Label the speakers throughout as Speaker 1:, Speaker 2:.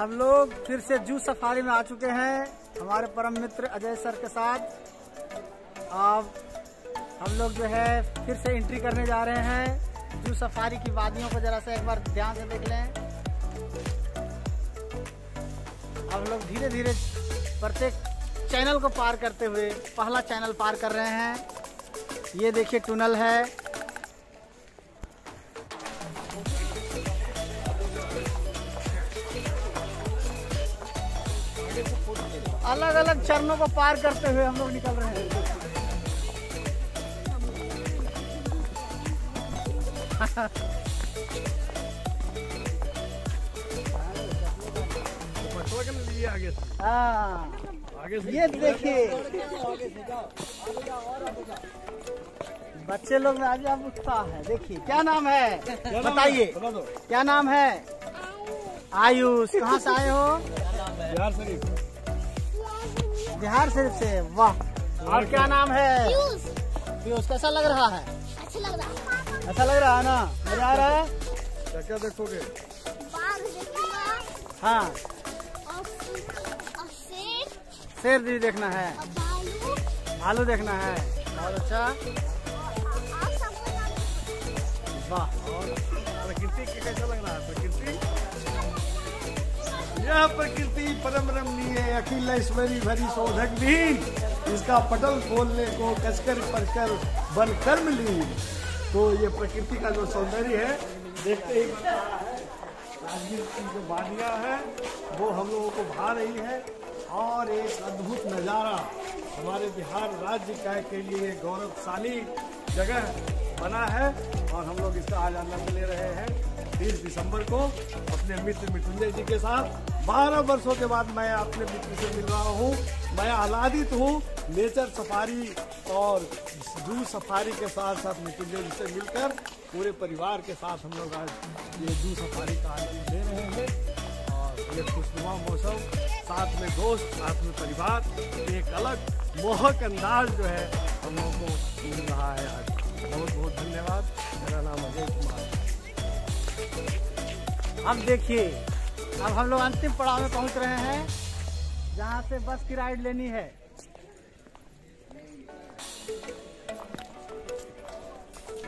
Speaker 1: हम लोग फिर से जू सफारी में आ चुके हैं हमारे परम मित्र अजय सर के साथ। अब हम लोग जो है फिर से एंट्री करने जा रहे हैं जू सफारी की वादियों को जरा सा एक बार ध्यान से देख लें। हम लोग धीरे धीरे प्रत्येक चैनल को पार करते हुए पहला चैनल पार कर रहे हैं। ये देखिए टनल है। अलग अलग चरणों को पार करते हुए हम लोग निकल रहे हैं। ये देखिए बच्चे लोग में आज अब उत्साह है। देखिए क्या नाम है बताइए, क्या नाम है? आयुष। कहाँ से आए हो?
Speaker 2: बिहार शरीफ।
Speaker 1: बिहार शरीफ से। वाह। और क्या नाम है? पीयूष। कैसा लग रहा है?
Speaker 3: अच्छा लग रहा है।
Speaker 1: अच्छा लग रहा है ना? मजा आ रहा है?
Speaker 2: क्या क्या देखोगे?
Speaker 1: हाँ,
Speaker 3: और
Speaker 1: शेर भी देखना है,
Speaker 3: भालू,
Speaker 1: भालू देखना है। बहुत अच्छा। वाह।
Speaker 2: और प्रकृति के कैसा लग रहा है? प्रकृति, यह प्रकृति परम रमणीय अखिल ऐश्वर्य भरी शोधक भी इसका पटल खोलने को कसकर परकर बन कर्म ली। तो ये प्रकृति का जो सौंदर्य है देखते ही बता रहा है। राजगीर की जो वादियाँ हैं वो हम लोगों को भा रही है और एक अद्भुत नज़ारा हमारे बिहार राज्य का के लिए गौरवशाली जगह बना है और हम लोग इसका आज आनंद ले रहे हैं। 30 दिसंबर को अपने मित्र मृत्युंजय जी के साथ 12 वर्षों के बाद मैं अपने मित्र से मिल रहा हूँ। मैं आह्लादित हूँ नेचर सफारी और जू सफारी के साथ साथ मृत्युंजय जी से मिलकर पूरे परिवार के साथ हम लोग आज ये जू सफारी का आनंद ले रहे हैं। और ये खुशनुमा मौसम, साथ में दोस्त, साथ में परिवार, एक अलग मोहक अंदाज जो है हम लोगों को मिल रहा है आज। बहुत बहुत धन्यवाद। मेरा नाम अजय कुमार।
Speaker 1: अब देखिए, अब हम लोग अंतिम पड़ाव में पहुंच रहे हैं जहां से बस की राइड लेनी है।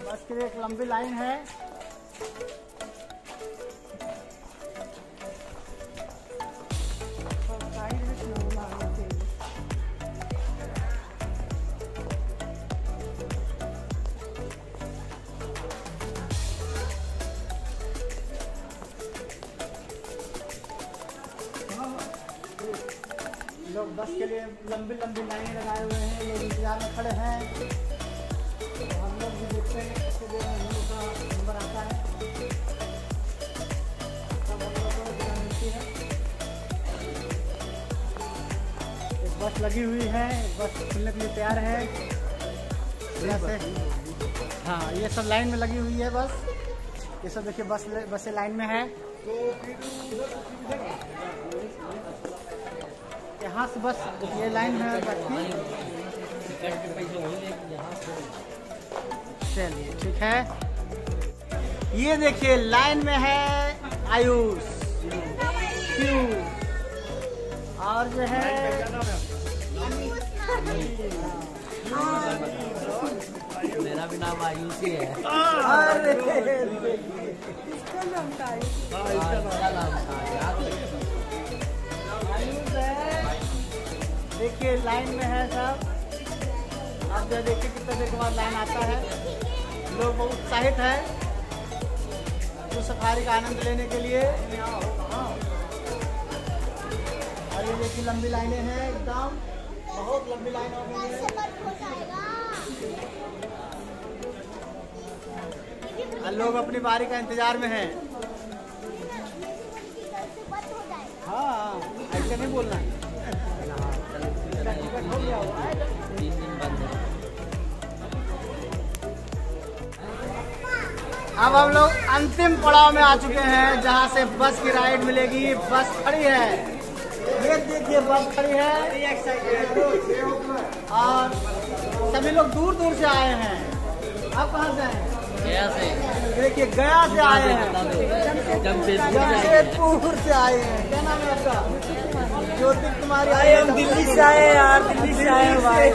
Speaker 1: बस की एक लंबी लाइन है। लोग बस के लिए लंबी लंबी लाइनें लगाए हुए हैं, लोग इंतजार में खड़े हैं। तो हम लोग भी देखते हैं कितनी देर में हम लोग का नंबर आता है, तब हम लोग को जगह मिलती है। एक बस लगी हुई है, बस खुलने के लिए तैयार है। से हाँ, ये सब लाइन में लगी हुई है बस। ये सब देखिए बसें लाइन में है। यहाँ से बस ये लाइन है बस की। चलिए ठीक है। ये देखिए लाइन में है आयुष, और जो है
Speaker 4: मेरा भी नाम आयुष ही है।
Speaker 1: देखिए लाइन में है सब। आप जो देखिए कितना देर के बाद लाइन आता है। लोग बहुत उत्साहित है तो सफारी का आनंद लेने के लिए। और ये देखिए लंबी लाइनें हैं, एकदम बहुत लंबी लाइन हो गई है। और लोग अपनी बारी का इंतजार में हैं। हाँ, ऐसे नहीं बोलना है। टिकट हो गया हुआ है।
Speaker 4: 3 दिन बंद है।
Speaker 1: अब हम लोग अंतिम पड़ाव में आ चुके हैं जहां से बस की राइड मिलेगी। बस खड़ी है, ये देखिए बस खड़ी है और सभी लोग दूर दूर से आए हैं। आप कहाँ से आए हैं?
Speaker 4: गया से।
Speaker 1: देखिए गया से आए हैं। जमशेदपुर से आए हैं। क्या नाम है आपका? ज्योति कुमारी।
Speaker 4: हम दिल्ली से आए यार, दिल्ली से आए भाई।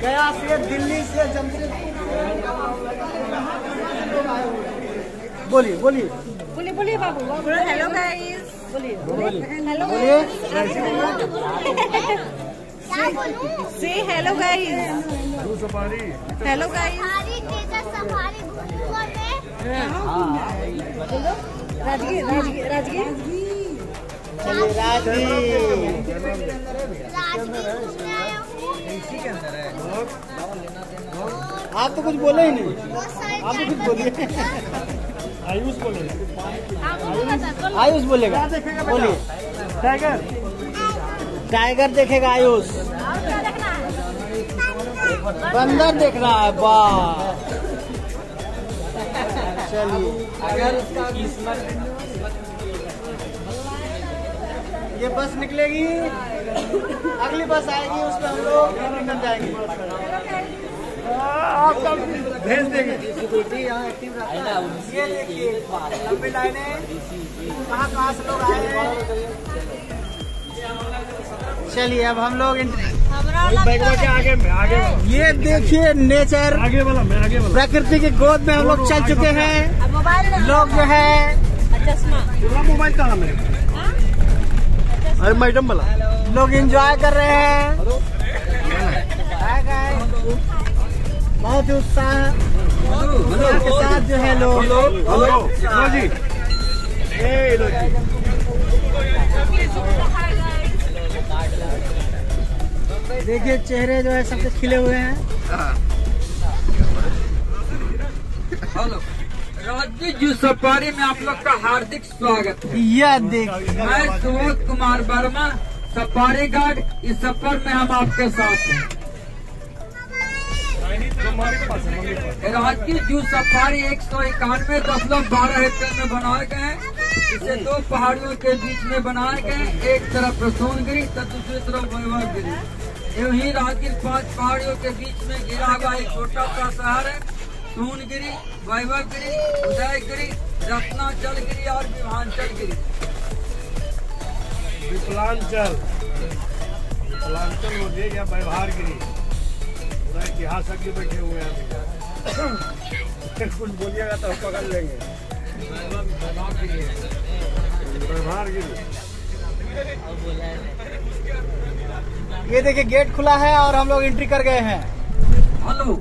Speaker 1: गया से दिल्ली से जमशेदपुर। बोलिए बोलिए
Speaker 3: बोलिए बोलिए बाबू बोलो हेलो गाइस। बोलिए हेलो
Speaker 1: बोलिए।
Speaker 3: से hello guys. Hello guys. Rajgir Rajgir Rajgir
Speaker 1: चलिए आप तो कुछ बोले ही नहीं। आप तो कुछ बोलिए।
Speaker 2: आयुष बोले।
Speaker 1: आयुष बोलेगा। बोलिए।
Speaker 2: टाइगर
Speaker 1: टाइगर देखेगा आयुष। बंदर देख रहा है। वाह चलिए।
Speaker 4: अगर उसका किस्मत
Speaker 1: ये बस निकलेगी, अगली बस आएगी, उसमें हम लोग निकल जाएंगे।
Speaker 2: आपका भेज देंगे।
Speaker 1: यहाँ एक्टिव रहता है। ये देखिए लंबी लाइनें, कहाँ से लोग आए हैं। चलिए अब हम लोग
Speaker 2: के आगे
Speaker 1: ये देखिए नेचर,
Speaker 2: आगे वाला मैं आगे वाला
Speaker 1: प्रकृति की गोद में हम लोग चल चुके हैं। लोग जो है
Speaker 2: मोबाइल कहाँ है? अरे मैडम वाला
Speaker 1: लोग एंजॉय कर रहे हैं। बहुत ही उत्साह के साथ जो है लोग।
Speaker 2: हेलो जी।
Speaker 1: देखिए चेहरे जो है सबके खिले हुए हैं।
Speaker 5: हेलो राजगीर जू सफारी में आप लोग का हार्दिक स्वागत है।
Speaker 1: यह देखिए
Speaker 5: मैं सुबोध कुमार वर्मा, सफारी गार्ड। इस सफर में हम आपके साथ हैं। राजगीर जू सफारी 191.12 हेक्टेयर में बनाए गए हैं। इसे दो पहाड़ियों के बीच में बनाए गए हैं। एक तरफ रसूलगिरी तो दूसरी तरफ वैभवगिरी। यूं ही राजगीर 5 पहाड़ियों के बीच में गिरा हुआ एक छोटा सा शहर है। सोनगिरी, वैभवगिरी, उदयगिरी, रत्नाचलगिरी और विभांचलगिरी।
Speaker 2: विकलांचल हो गया या व्यवहारगिरी। पूरा इतिहासज्ञ बैठे हुए हैं। कुछ बोलिएगा तो पकड़ लेंगे। व्यवहारगिरी।
Speaker 1: ये देखिए गेट खुला है और हम लोग एंट्री कर गए हैं।
Speaker 5: हेलो,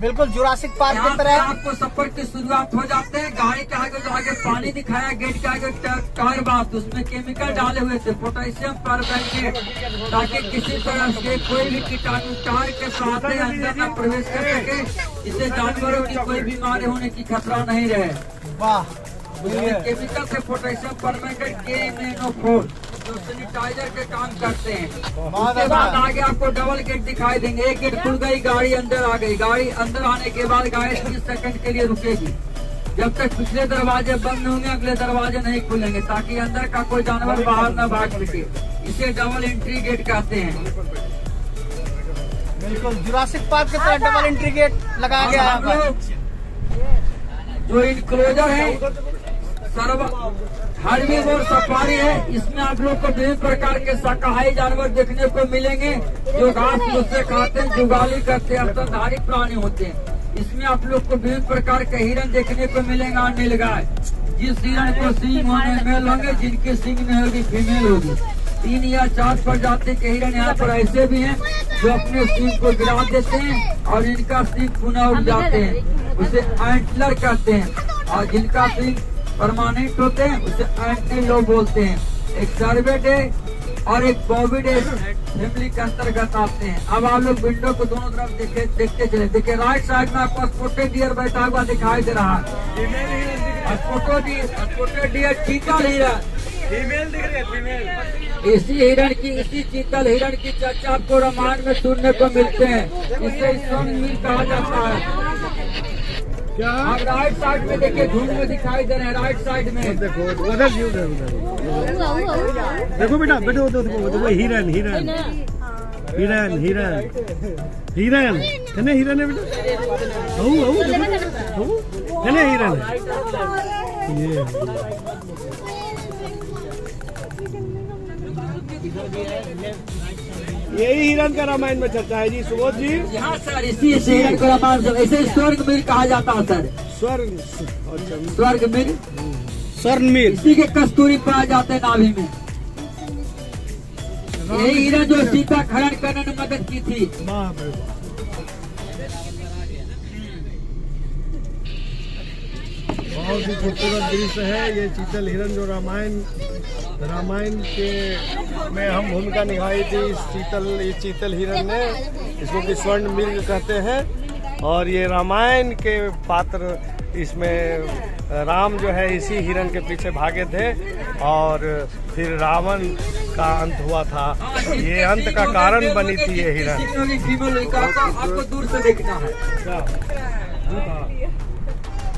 Speaker 1: बिल्कुल जुरासिक पार्क की
Speaker 5: यहाँ पे
Speaker 1: तरह।
Speaker 5: आपको सफर की शुरुआत हो जाते हैं। गाड़ी के आगे जो आगे पानी दिखाया, गेट के आगे टायर बात, उसमें केमिकल डाले हुए थे, पोटेशियम परमैंगनेट, ताकि किसी तरह से कोई भी कीटाणु टायर के साथ अंदर न प्रवेश कर सके। इससे जानवरों की कोई बीमारी होने की खतरा नहीं रहे।
Speaker 1: वाह
Speaker 5: केमिकल से पोटेशियम परमैंगनेट KMnO4 जो सैनिटाइजर के काम करते हैं। उसके बाद आगे आपको डबल गेट दिखाई देंगे। एक गेट खुल गई, गाड़ी अंदर आ गई। गाड़ी अंदर आने के बाद गाड़ी 30 सेकंड के लिए रुकेगी। जब तक पिछले दरवाजे बंद होंगे अगले दरवाजे नहीं खुलेंगे, ताकि अंदर का कोई जानवर बाहर न भाग सके। इसे डबल एंट्री गेट कहते हैं।
Speaker 1: बिल्कुल जुरासिक पार्क की तरह डबल एंट्री गेट लगाया गया
Speaker 5: हम
Speaker 1: है।
Speaker 5: लोग जो इनक्लोजर है हर्बीवोर सफारी है। इसमें आप लोग को विभिन्न प्रकार के शाकाहारी जानवर देखने को मिलेंगे जो घास फूस से खाते हैं, जुगाली करते हैं, स्तनधारी प्राणी होते हैं। इसमें आप लोग को विभिन्न प्रकार के हिरण देखने को मिलेगा, नीलगाय। जिस हिरण को सींग होंगे मेल होंगे, जिनके सींग में होगी फीमेल होगी। 3 या 4 प्रजाति के हिरण यहाँ पर ऐसे भी हैं जो अपने सींग को गिरा देते हैं और इनका सींग पुनः उग जाते हैं, उसे एंटलर कहते हैं। और जिनका सींग परमानेंट होते हैं उसे एंटीलो बोलते हैं। एक सर्वेडे और एक बॉबीडे फैमिली के अंतर्गत आते हैं। अब आप लोग विंडो को दोनों तरफ देखते चले। देखिए राइट साइड में आपको स्पॉटेड डियर बैठा हुआ दिखाई दे रहा है। स्पॉटेड डियर चीतल हिरण,
Speaker 2: फीमेल दिख रही है, फीमेल।
Speaker 5: इसी हिरण की, इसी चीतल हिरण की चर्चा आपको रामायण में सुनने को मिलते हैं। इसे स्वर्ण कहा जाता है।
Speaker 2: क्या
Speaker 5: आप राइट साइड में देखिए, झुंड में दिखाई दे रहे हैं। राइट साइड में
Speaker 2: देखो उधर जी, उधर देखो बेटा, बेटो देखो हिरन। हिरन हिरन हिरन कने हिरन है बेटा कने हिरन ये यही हिरन का रामायण में चर्चा है जी सुबोध जी।
Speaker 5: यहाँ सर इसी हिरन का रामायण ऐसे स्वर्ग मिल कहा जाता है सर। स्वर्ग मिल इसी के कस्तूरी पाए जाते हैं नाभि में। यही हिरन जो सीता खनन करने में मदद की थी।
Speaker 2: बहुत ही खूबसूरत दृश्य है ये चीतल हिरन जो रामायण के में हम भूमिका निभाई थी ये चीतल हिरन ने, इसको कि स्वर्ण मृग कहते हैं। और ये रामायण के पात्र इसमें राम जो है इसी हिरन के पीछे भागे थे और फिर रावण का अंत हुआ था। ये अंत का कारण बनी थी ये हिरन।
Speaker 5: आपको दूर से देखना है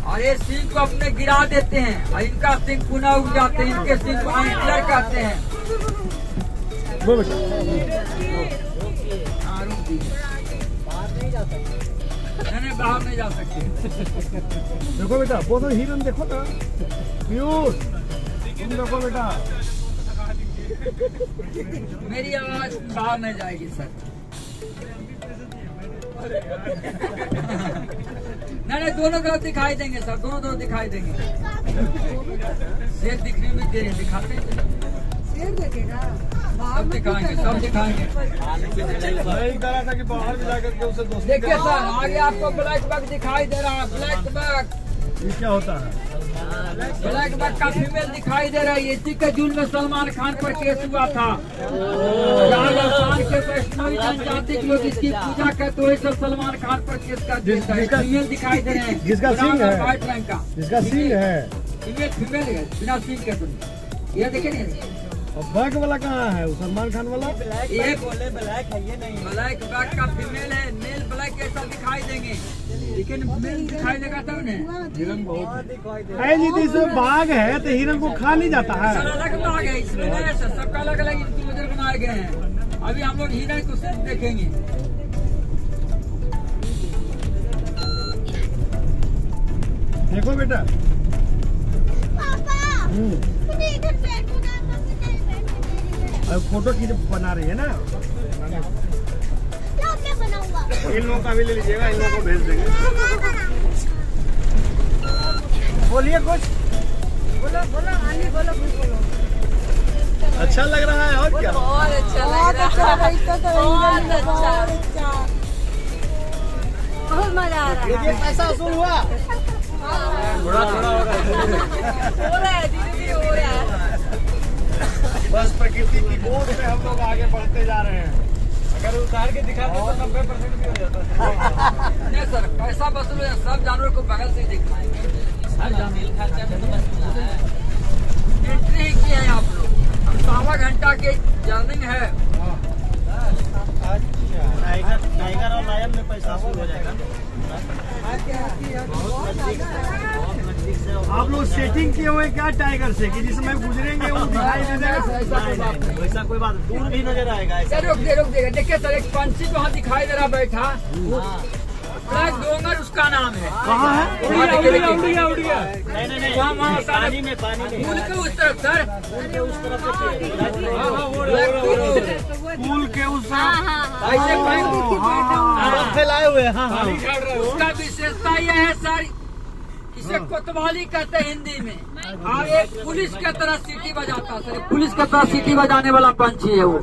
Speaker 5: और ये सिंह को अपने गिरा देते हैं और इनका सिंह पुनः उग जाते हैं। इनके सिंह को एंटलर कहते हैं। बाहर नहीं जा सकते।
Speaker 2: देखो बेटा वो तो हिरन देखो ना प्यूर तुम देखो बेटा।
Speaker 5: मेरी आवाज बाहर नहीं जाएगी सर। नहीं दोनों तरफ दिखाई देंगे सर, दोनों तरफ दिखाई देंगे। शेर दिखने में देर दिखाते हैं। शेर देखेगा सब दिखाएंगे सब दिखाएंगे।
Speaker 2: नहीं करा था कि बाहर भी जाकर के उसे दोस्ती।
Speaker 5: देखिए सर आगे आपको ब्लैक बग दिखाई दे रहा है। ब्लैक बग
Speaker 2: ये क्या होता है?
Speaker 5: ब्लैक बग का फीमेल दिखाई दे रहा है। इसी के जून में सलमान खान पर केस हुआ था। राजस्थान के वैष्णवी जनजाति के लोग इसकी पूजा करते हुए सब सलमान खान पर केस कर देता है। फीमेल दिखाई दे रहे हैं
Speaker 2: जिसका सिंह है
Speaker 5: व्हाइट रंग का
Speaker 2: जिसका सिंह है
Speaker 5: फीमेल है बिना सिंह के। ये देखे नहीं
Speaker 2: और बैक वाला कहाँ है? सलमान खान वाला
Speaker 5: ये बोले ब्लैक है ये नहीं। ब्लैक बैक का फीमेल है। मेल ब्लैक ऐसा दिखाई देंगे लेकिन मेल दिखाई देगा तब ने हिरन बहुत
Speaker 2: है जी। इसमें बाघ है तो हिरन को खा नहीं जाता है।
Speaker 5: अलग बाघ है इसमें नहीं सर, सबका अलग अलग इनकी नजर बनाए गए हैं। अभी हम लोग हिरन को सिर्फ देखेंगे।
Speaker 2: देखो बेटा अब फोटो की बना रही है ना इन लोगों का भी ले लीजिएगा, इन लोगों को भेज देंगे।
Speaker 1: बोलिए कुछ बोलो
Speaker 2: अच्छा लग रहा है और क्या?
Speaker 3: बहुत अच्छा बहुत मजा आ रहा है।
Speaker 1: देखिए पैसा वसूल हुआ।
Speaker 2: थोड़ा
Speaker 3: हो रहा है दीदी हो रहा है।
Speaker 2: बस प्रकृति की गोद में हम लोग आगे बढ़ते जा रहे हैं। अगर उतार के दिखा दो तो 90% भी हो जाता है।
Speaker 5: नहीं सर पैसा वसूल है। सब जानवर को बगल से दिखाएंगे। एंट्री किया है आप लोग। हम 1.25 घंटा के जर्निंग है।
Speaker 1: टाइगर और लायन में पैसा वसूल हो जाएगा।
Speaker 2: आप लोग सेटिंग किए हुए क्या टाइगर से कि जिसमें गुजरेंगे वो दिखाई दे देगा?
Speaker 1: वैसा कोई बात दूर भी नजर आएगा।
Speaker 5: रुक दे देखिए सर एक पंछी वहाँ दिखाई दे रहा बैठा। ब्लैक डोंगर उसका नाम है।
Speaker 2: कहाँ है?
Speaker 5: उड़ गया।
Speaker 1: नहीं पानी में
Speaker 5: पुल के उस तरफ सर।
Speaker 1: उस तरफ
Speaker 2: पुल के उस
Speaker 5: ऐसे
Speaker 1: फैलाए हुए। हाँ
Speaker 5: उसका विशेषता यह है सर इसे कोतवाली कहते हैं हिंदी में। और एक पुलिस के तरह सीटी बजाता सर। पुलिस के तरह सीटी बजाने वाला पंछी है वो।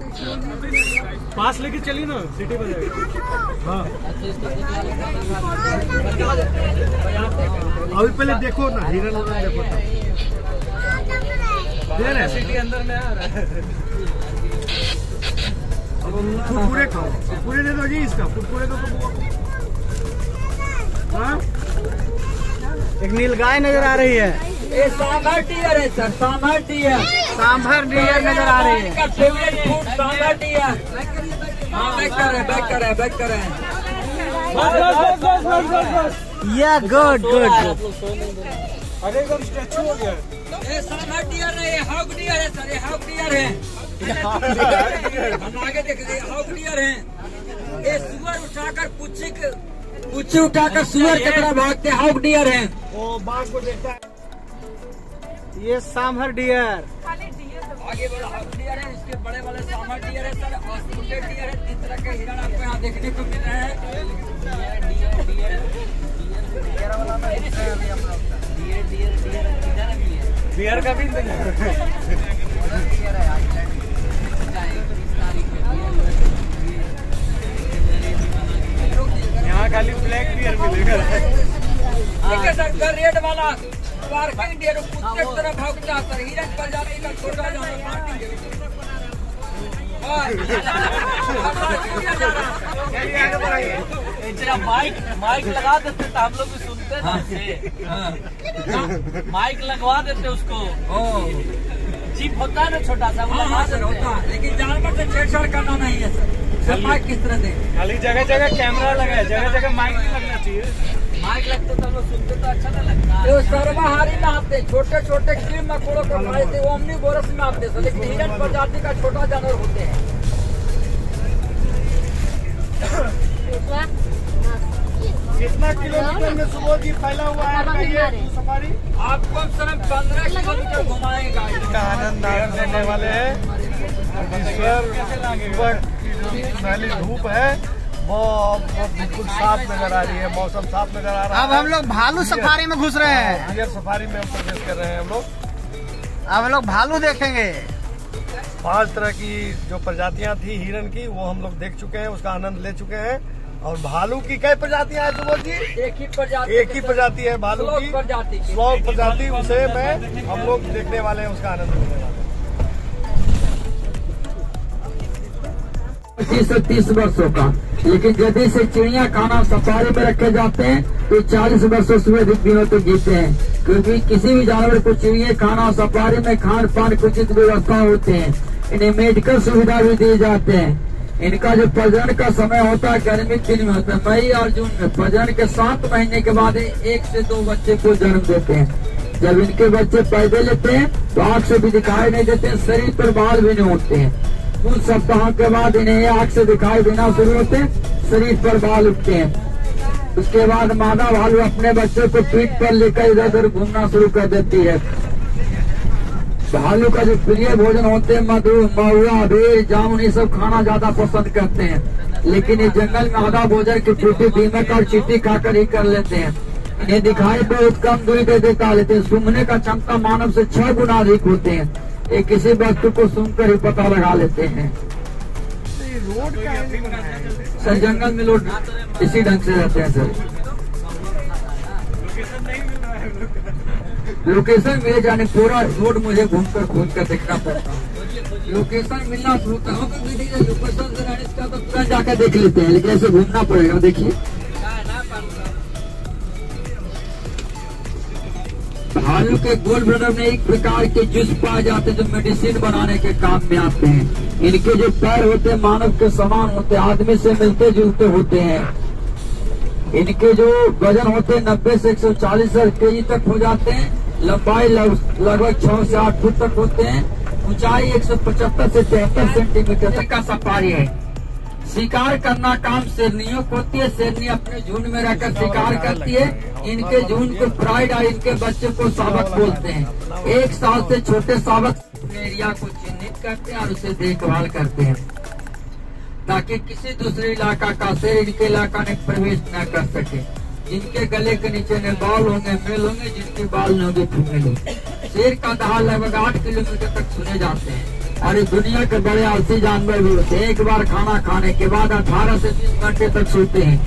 Speaker 2: पास लेके चलिए ना सिटी बजाएगा। हाँ अभी पहले देखो ना हिरन देखो ना सिटी अंदर में आ रहा है। कुरकुरे खाओ कुरकुरे दे दो जी इसका कुरकुरे दो। हाँ
Speaker 1: एक नीलगाय नजर आ रही है।
Speaker 5: ये सांभर डियर है सर। सांभर डियर
Speaker 1: नजर आ रही है।
Speaker 5: का फेवरेट फूड सांभर डियर। हाँ बैक कर रहे हैं।
Speaker 1: या गुड
Speaker 2: अरे एकदम स्टैचू हो गया।
Speaker 5: ये सांभर डियर है। ये हॉग डियर है सर। ये हॉग डियर है। हम आगे देख रहे हाउक डियर हैं। ये सुअर उठाकर पूछे उठाकर सुअर की तरह भागते हाउक डियर हैं।
Speaker 2: वो बाघ को देखता है।
Speaker 1: ये सांभर डियर।
Speaker 5: आगे वाला हाउक डियर है, इसके बड़े वाले सांभर डियर है सर, और छोटे डियर है। 3 तरह के हिरण आपको यहाँ देखने को मिल रहे हैं।
Speaker 2: बियर का भी यहाँ खाली ब्लैक बियर मिलेगा।
Speaker 5: ठीक है सर, रेड वाला पार्किंग डियर कुत्ते की तरह भागता सर। हिरण प्रजाति का छोटा जानवर
Speaker 4: माइक लगा देते तो हम लोग भी सुनते ना। माइक लगवा देते उसको। जीप होता है ना छोटा सा, वो लगा देते
Speaker 5: होता है, लेकिन जानवर से छेड़छाड़ करना नहीं है सर। माइक किस तरह दे?
Speaker 2: खाली जगह जगह कैमरा लगा है, जगह जगह माइक भी लगना चाहिए।
Speaker 4: माइक लगते तो हम लोग सुनते तो अच्छा नहीं लगता।
Speaker 5: ये सर्वाहारी में आते, छोटे छोटे कीड़े मकोड़ों को खाते, ओमनीवोरस में आते सर, लेकिन हिरण प्रजाति का छोटा जानवर होते हैं।
Speaker 2: कितना किलोमीटर में सुबह जी फैला हुआ है आपका ये सफारी?
Speaker 5: आपको हम सर 15 किलोमीटर घुमाएगा।
Speaker 2: इसका आनंद लेने वाले हैं। पहली धूप है वो बिल्कुल साफ नजर आ रही है, मौसम साफ नजर आ रहा है।
Speaker 1: अब हम लोग भालू सफारी में घुस रहे हैं।
Speaker 2: डियर सफारी में हम प्रवेश कर रहे हैं। हम लोग
Speaker 1: अब लोग भालू देखेंगे।
Speaker 2: 5 तरह की जो प्रजातियां थी हिरण की, वो हम लोग देख चुके हैं, उसका आनंद ले चुके हैं। और भालू की कई प्रजातियां हैं सुबोध जी?
Speaker 5: एक ही प्रजाति
Speaker 2: है भालू की,
Speaker 5: प्रजाति
Speaker 2: स्लॉथ प्रजाति। उसे हम लोग देखने वाले हैं, उसका आनंद लेने वाले हैं।
Speaker 5: 25 से 30 वर्षों का, लेकिन यदि से चिड़िया खाना सफारी में रखे जाते हैं तो 40 वर्षों से अधिक दिनों तक जीते हैं, क्योंकि किसी भी जानवर को चिड़िया खाना सफारी में खान पान की उचित व्यवस्था होते हैं। इन्हें मेडिकल सुविधा भी दी जाते हैं। इनका जो प्रजनन का समय होता है गर्मी के दिन में होता है, मई और जून में। प्रजनन के 7 महीने के बाद 1 से 2 बच्चे को जन्म देते हैं। जब इनके बच्चे पैदा लेते हैं तो आँख से भी दिखाई नहीं देते हैं, शरीर पर बाल भी नहीं होते हैं। कुछ सप्ताह के बाद इन्हें आँख से दिखाई देना शुरू होते हैं, शरीर पर बाल उठते हैं। उसके बाद मादा भालू अपने बच्चे को पीठ पर लेकर इधर उधर घूमना शुरू कर देती है। भालू का जो प्रिय भोजन होते हैं मधु, महुआ, बेर, जामुन, ये सब खाना ज्यादा पसंद करते हैं, लेकिन ये जंगल में आधा भोजन की टूटी, दीमक और चींटी खाकर ही कर लेते हैं। इन्हें दिखाई बहुत कम दूरी पे देखा लेते हैं। सूंघने का क्षमता मानव से 6 गुना अधिक होते हैं। ये किसी वस्तु को सूंघकर ही पता लगा लेते हैं। सर जंगल में लोग इसी ढंग से रहते हैं सर। लोकेशन मिले जाने पूरा रोड मुझे घूमकर खोज कर देखना पड़ता है। लोकेशन मिलना शुरू होता है, लोकेशन से इसका तो तुरंत जाकर देख लेते हैं, लेकिन ऐसे घूमना पड़ेगा। देखिए भालू के गोल्ड ब्लडर में एक प्रकार के जूस पाए जाते हैं जो मेडिसिन बनाने के काम में आते हैं। इनके जो पैर होते हैं मानव के समान होते हैं, आदमी से मिलते जुलते होते हैं। इनके जो वजन होते हैं 90 से 140 केजी तक हो जाते हैं। लंबाई लगभग 6 से 8 फुट तक होते हैं। ऊंचाई 175 से 73 सेंटीमीटर तक का सफारी है। शिकार करना काम शेरनियों को होती है। शेरनी अपने झुंड में रहकर शिकार करती है। इनके झुंड को प्राइड और इनके बच्चे को शावक बोलते हैं। 1 साल से छोटे शावक एरिया को चिन्हित करते हैं और उसे देखभाल करते हैं, ताकि किसी दूसरे इलाका का शेर इनके इलाका में प्रवेश न कर सके। जिनके गले के नीचे न बाल होंगे मेल होंगे, जिनके बाल न होंगे फीमेल होंगे। शेर का दहाड़ लगभग 8 किलोमीटर तक सुने जाते हैं। और ये दुनिया के बड़े आलसी जानवर भी होते हैं। एक बार खाना खाने के बाद 18 से 20 घंटे तक सोते हैं।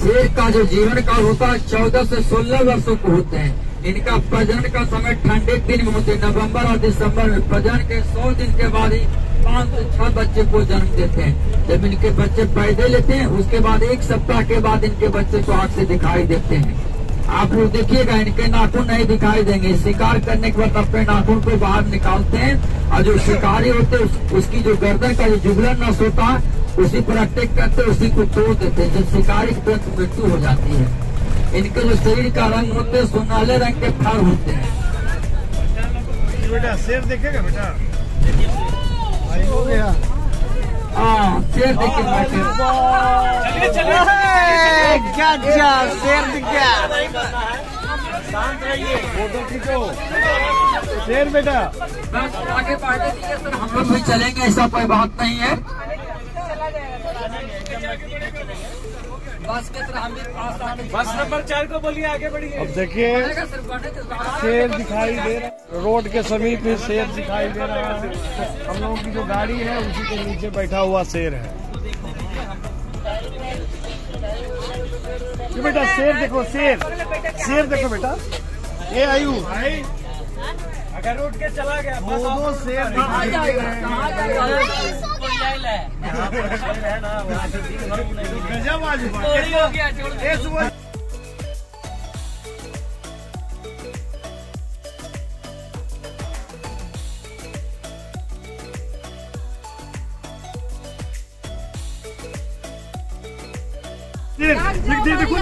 Speaker 5: शेर का जो जीवन काल होता है 14 से 16 वर्षों को होते हैं। इनका प्रजनन का समय ठंडे दिन में होते हैं, नवंबर और दिसंबर में। प्रजनन के 100 दिन के बाद ही 5 से 6 बच्चे को जन्म देते हैं। जब इनके बच्चे पैदा लेते हैं उसके बाद 1 सप्ताह के बाद इनके बच्चे को आँख से दिखाई देते हैं। आप लोग देखिएगा इनके नाखून नहीं दिखाई देंगे। शिकार करने के बाद अपने नाखून को बाहर निकालते हैं और जो शिकारी होते हैं उसकी जो गर्दन का जो जुगलन नस होता है उसी पर अटैक करते हैं, उसी को तोड़ देते हैं। जब शिकारी की तुरंत मृत्यु हो जाती है। इनके जो शरीर का रंग होते हैं सोनाले रंग के फर होते हैं।
Speaker 2: बेटा शेर देखेगा बेटा। हो गया।
Speaker 5: हाँ शेर देखिए बैठे।
Speaker 4: चलिए चलिए
Speaker 1: क्या शेर दिख गया।
Speaker 4: शांत रहिए।
Speaker 2: फोटो खींचो शेर बेटा।
Speaker 5: बस आगे बढ़ने दीजिए सर, हम लोग भी चलेंगे, ऐसा कोई बात नहीं है। बस के तरह हम भी पास आने।
Speaker 4: बस नंबर 4 को बोलिए आगे बढ़िए।
Speaker 2: अब देखिए
Speaker 5: सर बढ़ने के बाद
Speaker 2: शेर दिखाई दे रहा है, रोड के समीप में शेर दिखाई दे रहा है। हम लोगों की जो गाड़ी है उसी के नीचे बैठा हुआ शेर है। ये बेटा शेर देखो, शेर देखो बेटा। ये आयु
Speaker 4: अगर उठ के चला गया
Speaker 2: दो शेर
Speaker 5: कहाँ
Speaker 2: दिखाई दे
Speaker 5: जाएगा,
Speaker 2: रहे हैं।
Speaker 5: कहाँ जाएगा?
Speaker 2: गजब आज
Speaker 4: चोरी हो गया, छोड़ दो।
Speaker 2: ये सुबह देखो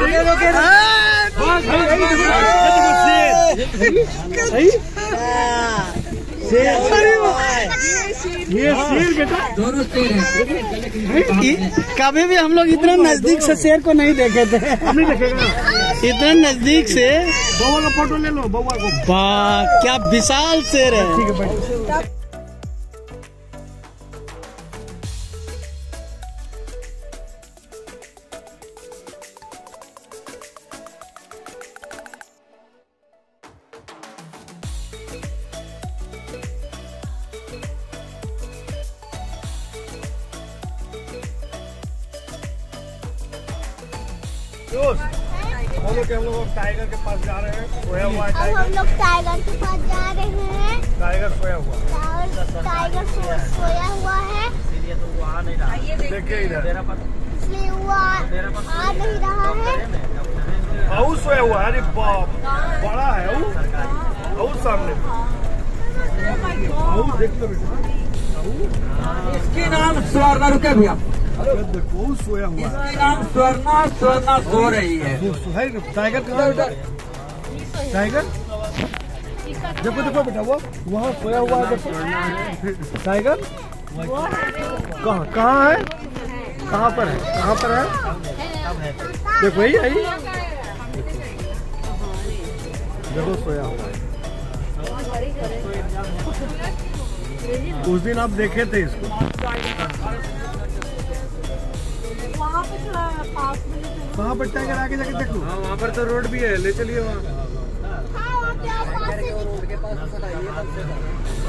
Speaker 2: ये शेर बेटा।
Speaker 5: दोनों शेर हैं।
Speaker 1: कभी भी हम लोग इतना नजदीक से शेर को नहीं देखे थे।
Speaker 2: हम नहीं देखेगा।
Speaker 1: इतना नजदीक से।
Speaker 2: बउआ का फोटो ले लो, बउआ को।
Speaker 1: वाह क्या विशाल शेर है।
Speaker 2: ठीक है बैठो। हम लोग टाइगर के पास जा रहे हैं। सोया हुआ है
Speaker 3: अब हम लोग टाइगर के पास जा रहे हैं।
Speaker 2: टाइगर सोया हुआ।
Speaker 3: टाइगर सोया हुआ है,
Speaker 2: देखिए इधर
Speaker 3: इसलिए वो आ नहीं रहा है।
Speaker 2: बहुत सोया हुआ है। अरे बाप बड़ा है वो सामने देख लो बेटा।
Speaker 5: इसके नाम स्वर्णा, रुके भैया,
Speaker 2: देखो सोया हुआ है।
Speaker 5: इसके नाम स्वर्णा सो रही है।
Speaker 2: टाइगर किधर बेटा? टाइगर देखो देखो बेटा, वो वहाँ सोया हुआ है। देखो टाइगर कहाँ है? कहाँ पर है? देखो यही आई। देखो सोया हुआ है। उस दिन आप देखे थे इसको। वहाँ पर टाइगर आगे जाके देखो। हाँ वहाँ पर तो रोड भी है, ले चलिए वहाँ।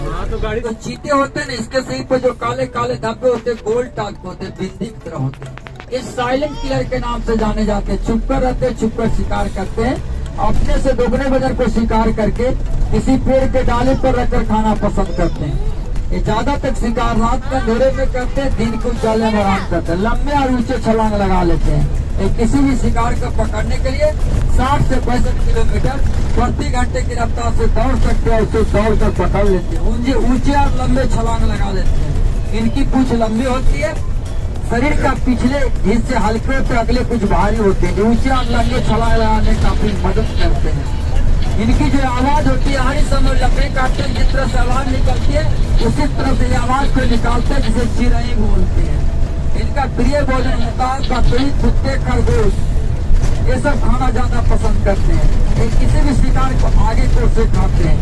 Speaker 2: हाँ तो गाड़ी
Speaker 5: तो चीते होते हैं ना, इसके सही पर जो काले काले धब्बे होते हैं, गोल टाइप होते हैं, बिंदी की तरह होते हैं। ये साइलेंट किलर के नाम से जाने जाते हैं। छुप कर रहते हैं, छुप कर शिकार करते हैं। अपने से दोगुने वजन को शिकार करके किसी पेड़ के डाले पर रखकर खाना पसंद करते हैं। ये ज्यादातर शिकार रात के अंधेरे में करते हैं, दिन को उजाले में आराम करते हैं। लंबे और ऊंचे छलांग लगा लेते हैं। ये किसी भी शिकार को पकड़ने के लिए 60 से 65 किलोमीटर प्रति घंटे की रफ्तार से दौड़ सकते हैं। उसे दौड़ कर पकड़ लेते हैं। ऊंचे और लंबे छलांग लगा लेते हैं। इनकी पूंछ लंबी होती है। शरीर का पिछले हिस्से हल्के होते, अगले कुछ भारी होते हैं। ऊंचे और लंबे छलांग लगाने काफी मदद करते हैं। इनकी जो आवाज होती है, हर समय लकड़ी काटते हैं, जिस तरह से आवाज निकलती है उसी तरह से आवाज को निकालते हैं, जिसे चिरई बोलते हैं। इनका प्रिय भोजन होता है बकरी, कुत्ते, खरगोश, ये सब खाना ज्यादा पसंद करते हैं। ये किसी भी शिकार को आगे को से खाते हैं।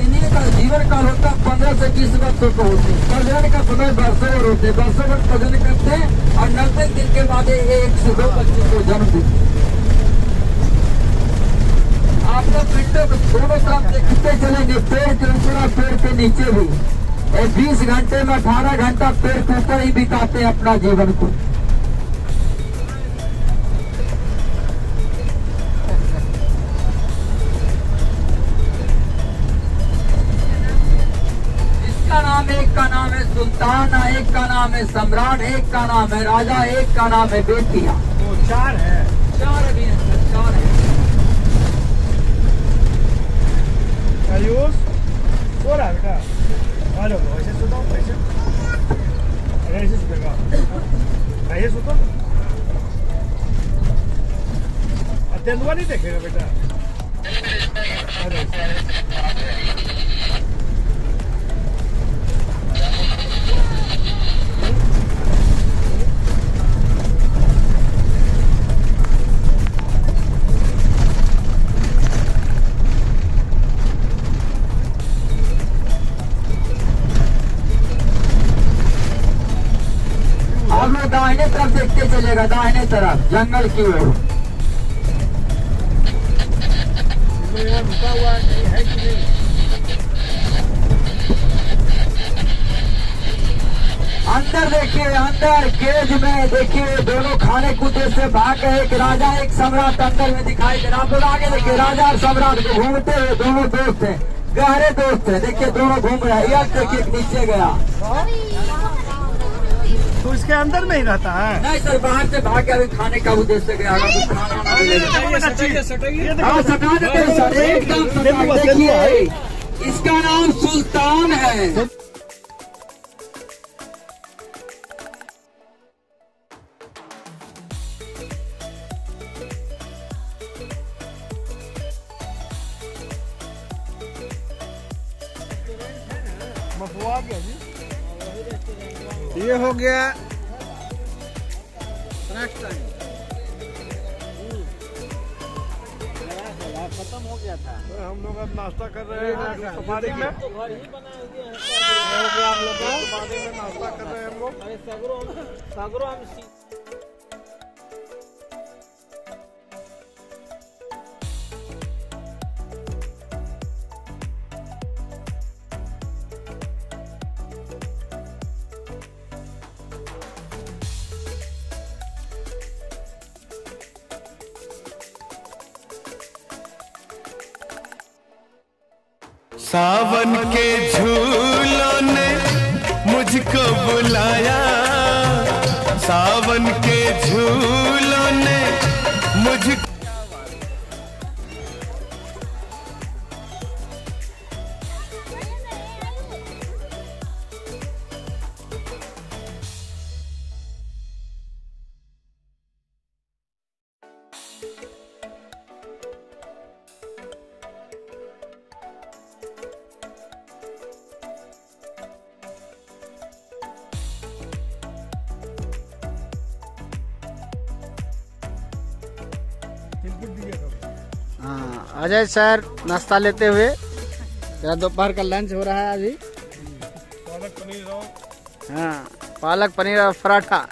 Speaker 5: इन्हीं का जीवन काल होता 15 से 20 वर्षों को होते हैं। प्रजनन का समय वर्षों भर होते हैं। वर्षों भर प्रजनन करते हैं और 90 दिन के बाद 1 से 2 बच्चों को जन्म देते हैं। आप लोग विंडो को दोनों तरफ देखते चलेंगे, पेड़ के ऊपर और पेड़ के नीचे भी। 20 घंटे में 18 घंटा पेड़ के ऊपर ही बिताते हैं अपना जीवन को। इसका नाम, एक का नाम है सुल्तान, एक का नाम है सम्राट, एक का नाम है राजा, एक का नाम है बेटिया।
Speaker 2: वो 4 है।
Speaker 5: 4 अभी हैं सर, 4 है।
Speaker 2: आयुष सो रहा है बेटा। आ जाओ, ऐसे सुतो, ऐसे सुतेगा। ऐसे सुतो। तेंदुआ नहीं देखेगा बेटा।
Speaker 5: मिलेगा दाहिने तरफ जंगल की ओर।
Speaker 2: रुका हुआ है कि नहीं?
Speaker 5: अंदर देखिए, अंदर केज में देखिए दोनों खाने कूदे से भाग गए। एक राजा एक सम्राट अंदर में दिखाई दे रहा। आप लोग आगे देखिए, राजा और सम्राट को घूमते हुए दोनों दोस्त हैं, गहरे दोस्त हैं। देखिए दोनों घूम रहे हैं। यह देखिए नीचे गया,
Speaker 2: तो इसके अंदर में ही रहता है?
Speaker 5: नहीं सर, बाहर से भाग गया। अभी खाने का उद्देश्य गया, कुछ खाना ना मिलेगा। हाँ सटा देते सर, एकदम सटा। देखिए इसका नाम सुल्तान है।
Speaker 2: मफुआ गया जी। ये हो गया
Speaker 1: खत्म हो गया था।
Speaker 2: हम लोग अब नाश्ता कर रहे हैं सफारी में।
Speaker 1: तो घर ही बनाए हुए हैं। हो गया हम लोग
Speaker 2: सफारी में नाश्ता कर रहे हैं हम लोग।
Speaker 1: अरे सगरो हम
Speaker 6: सावन के झूलों ने मुझको बुलाया, सावन के झूलों ने मुझको।
Speaker 1: हाँ, अजय सर नाश्ता लेते हुए। तेरा दोपहर का लंच हो रहा है अभी।
Speaker 2: पालक पनीर और
Speaker 1: हाँ, पालक पनीर और पराठा।